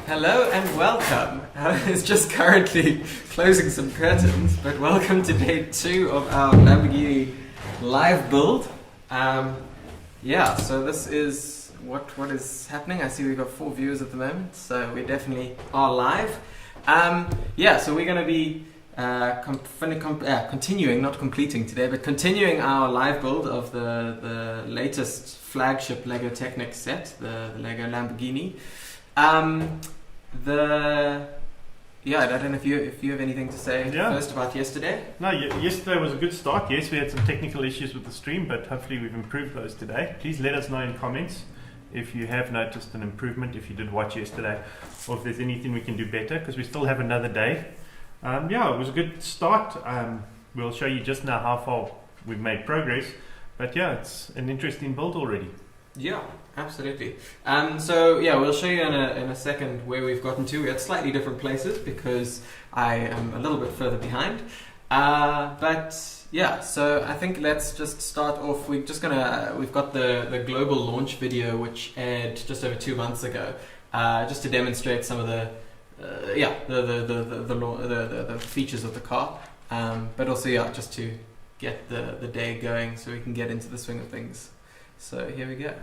Hello and welcome. It's just currently closing some curtains, but welcome to day 2 of our Lamborghini live build. So this is what is happening. I see we've got 4 viewers at the moment, so we definitely are live. So we're going to be continuing, not completing today, but continuing our live build of the latest flagship LEGO Technic set, the LEGO Lamborghini. I don't know if you have anything to say first about yesterday. No, yesterday was a good start. Yes, we had some technical issues with the stream, but hopefully we've improved those today. Please let us know in comments if you have noticed an improvement, if you did watch yesterday, or if there's anything we can do better, because we still have another day. It was a good start. We'll show you just now how far we've made progress, but it's an interesting build already. Yeah, absolutely. We'll show you in a second where we've gotten to. We're at slightly different places because I am a little bit further behind. So I think let's just start off. We've got the global launch video which aired just over 2 months ago, just to demonstrate some of the features of the car, but also just to get the day going so we can get into the swing of things. So here we go.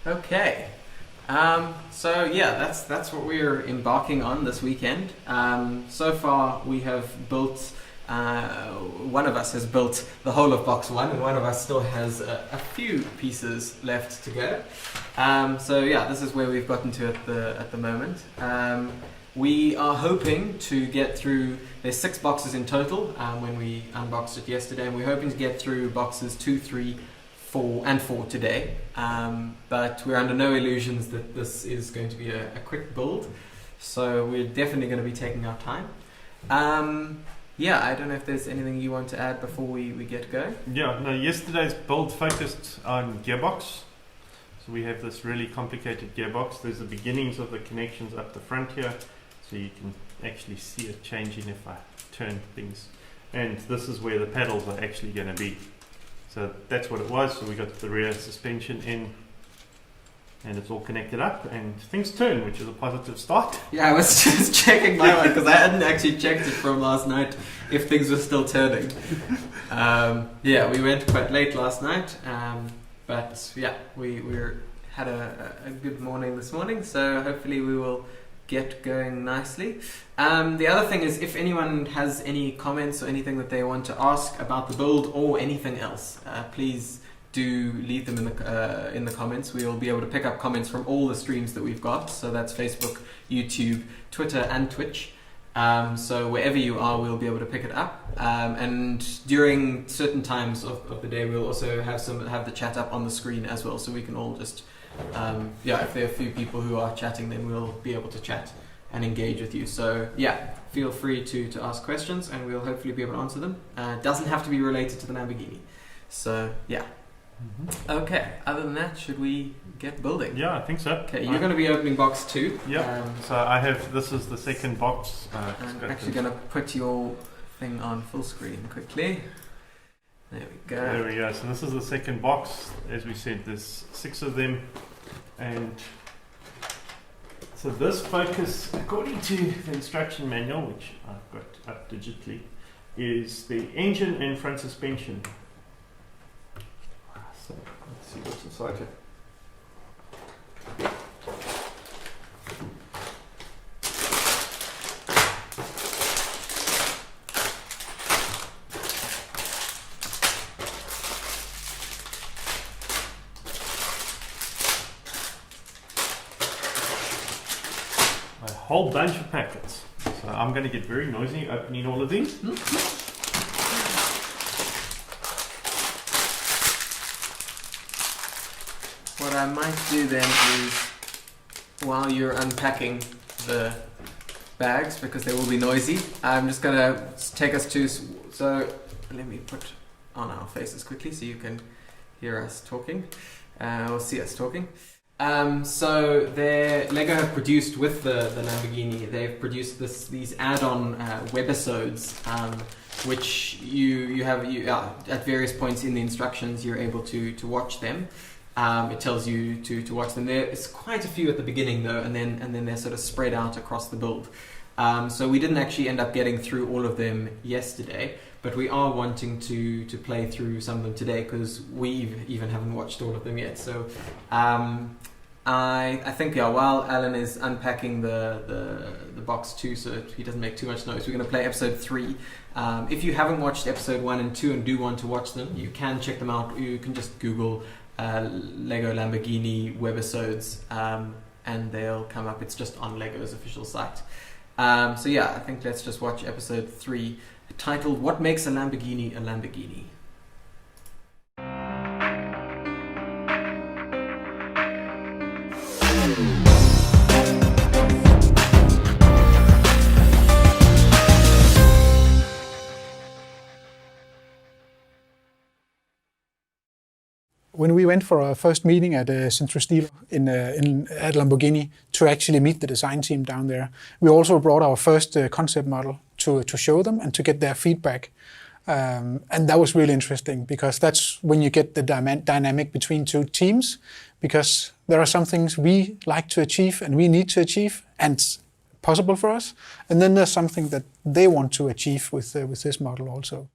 Okay, that's what we're embarking on this weekend. So far we have built, one of us has built the whole of box 1 and one of us still has a few pieces left to go. This is where we've gotten to at the moment. We are hoping to get through, there's 6 boxes in total when we unboxed it yesterday, and we're hoping to get through boxes 2, 3, 4 today, but we're under no illusions that this is going to be a quick build, so we're definitely going to be taking our time. yeah, I don't know if there's anything you want to add before we get going. Yeah, no, yesterday's build focused on gearbox. So we have this really complicated gearbox. There's the beginnings of the connections up the front here, so you can actually see it changing if I turn things. And this is where the pedals are actually going to be. So that's what it was. So we got the rear suspension in, and it's all connected up, and things turn, which is a positive start. Yeah, I was just checking my one because I hadn't actually checked it from last night if things were still turning. Yeah, we went quite late last night, but yeah, we had a good morning this morning, so hopefully we will get going nicely. The other thing is, if anyone has any comments or anything that they want to ask about the build or anything else, please do leave them in the comments. We will be able to pick up comments from all the streams that we've got. So that's Facebook, YouTube, Twitter, and Twitch. So wherever you are, we'll be able to pick it up. And during certain times of the day, we'll also have the chat up on the screen as well, so we can all just if there are a few people who are chatting, then we'll be able to chat and engage with you. So yeah, feel free to ask questions, and we'll hopefully be able to answer them. It doesn't have to be related to the Lamborghini. So yeah. Okay, other than that, should we get building? Yeah, I think so. Okay, you're going to be opening box 2. Yeah, so I have, this is the second box. I'm actually going to put your thing on full screen quickly. There we go. There we go. So this is the second box. As we said, there's 6 of them. And so this focus, according to the instruction manual, which I've got up digitally, is the engine and front suspension. So let's see what's inside here. A whole bunch of packets. So I'm going to get very noisy opening all of these. What I might do then is, while you're unpacking the bags, because they will be noisy, I'm just going to take us to, so let me put on our faces quickly so you can hear us talking, or see us talking. So LEGO have produced with the Lamborghini, they've produced these add-on webisodes, which you have at various points in the instructions you're able to watch them. It tells you to watch them. There's quite a few at the beginning though, and then they're sort of spread out across the build. So we didn't actually end up getting through all of them yesterday, but we are wanting to play through some of them today because we even haven't watched all of them yet. So I think while Alan is unpacking the box 2, so he doesn't make too much noise, we're going to play episode 3. If you haven't watched episode 1 and 2 and do want to watch them, you can check them out. You can just Google LEGO Lamborghini webisodes, and they'll come up. It's just on LEGO's official site. So yeah, I think let's just watch episode 3, titled "What Makes a Lamborghini a Lamborghini?" When we went for our first meeting at Centro Stilo at Lamborghini to actually meet the design team down there, we also brought our first concept model to show them and to get their feedback. And that was really interesting because that's when you get the dynamic between two teams, because there are some things we like to achieve and we need to achieve and it's possible for us. And then there's something that they want to achieve with this model also.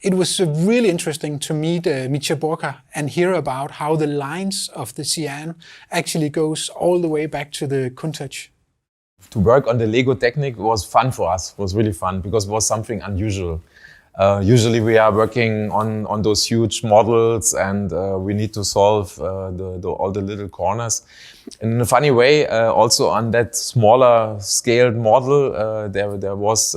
It was really interesting to meet Mitja Borka and hear about how the lines of the Sián actually goes all the way back to the Countach. To work on the LEGO Technic was fun for us, was really fun because it was something unusual. Usually we are working on those huge models and we need to solve all the little corners. And in a funny way, also on that smaller scaled model, there was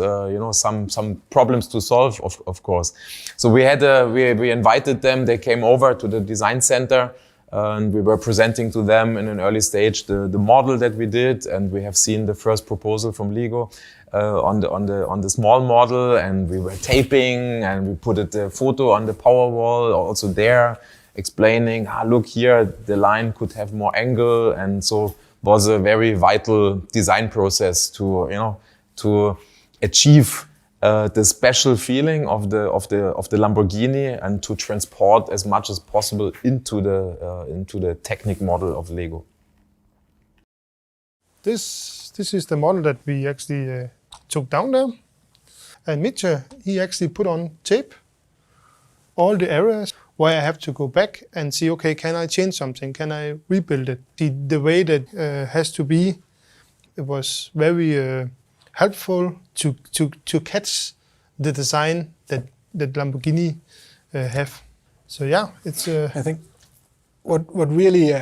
some problems to solve, of course. So we invited them. They came over to the design center, and we were presenting to them in an early stage the model that we did, and we have seen the first proposal from LEGO. on the small model, and we were taping, and we put the photo on the power wall, also there, explaining, look here, the line could have more angle, and so was a very vital design process to to achieve the special feeling of the Lamborghini and to transport as much as possible into the Technic model of LEGO. This is the model that we actually took down there, and Mitja, he actually put on tape all the areas where I have to go back and see, okay, can I change something? Can I rebuild it? The way that has to be, it was very helpful to catch the design that Lamborghini have. So yeah, it's. I think what really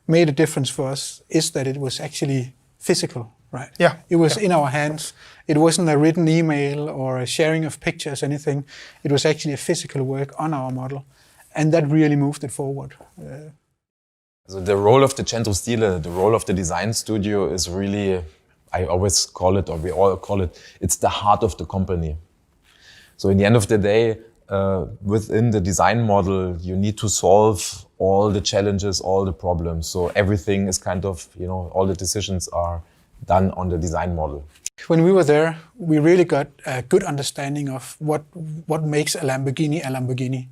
made a difference for us is that it was actually physical, right? Yeah. It was in our hands. It wasn't a written email or a sharing of pictures, anything. It was actually a physical work on our model, and that really moved it forward. So the role of the Centro Stile, the role of the design studio is really, I always call it, or we all call it, it's the heart of the company. So in the end of the day, within the design model, you need to solve all the challenges, all the problems. So everything is kind of, all the decisions are done on the design model. When we were there, we really got a good understanding of what makes a Lamborghini,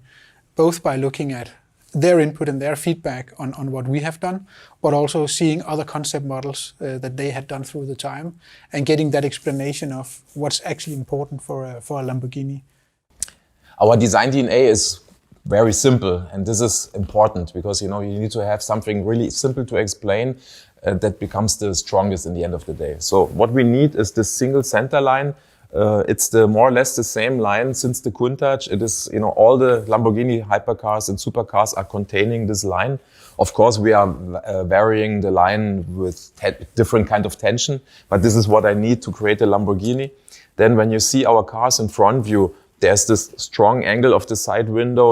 both by looking at their input and their feedback on what we have done, but also seeing other concept models that they had done through the time and getting that explanation of what's actually important for a Lamborghini. Our design DNA is very simple, and this is important because you need to have something really simple to explain that becomes the strongest in the end of the day. So what we need is this single center line. It's more or less the same line since the Countach. It is, all the Lamborghini hypercars and supercars are containing this line. Of course, we are varying the line with different kind of tension, but this is what I need to create a Lamborghini. Then when you see our cars in front view, there's this strong angle of the side window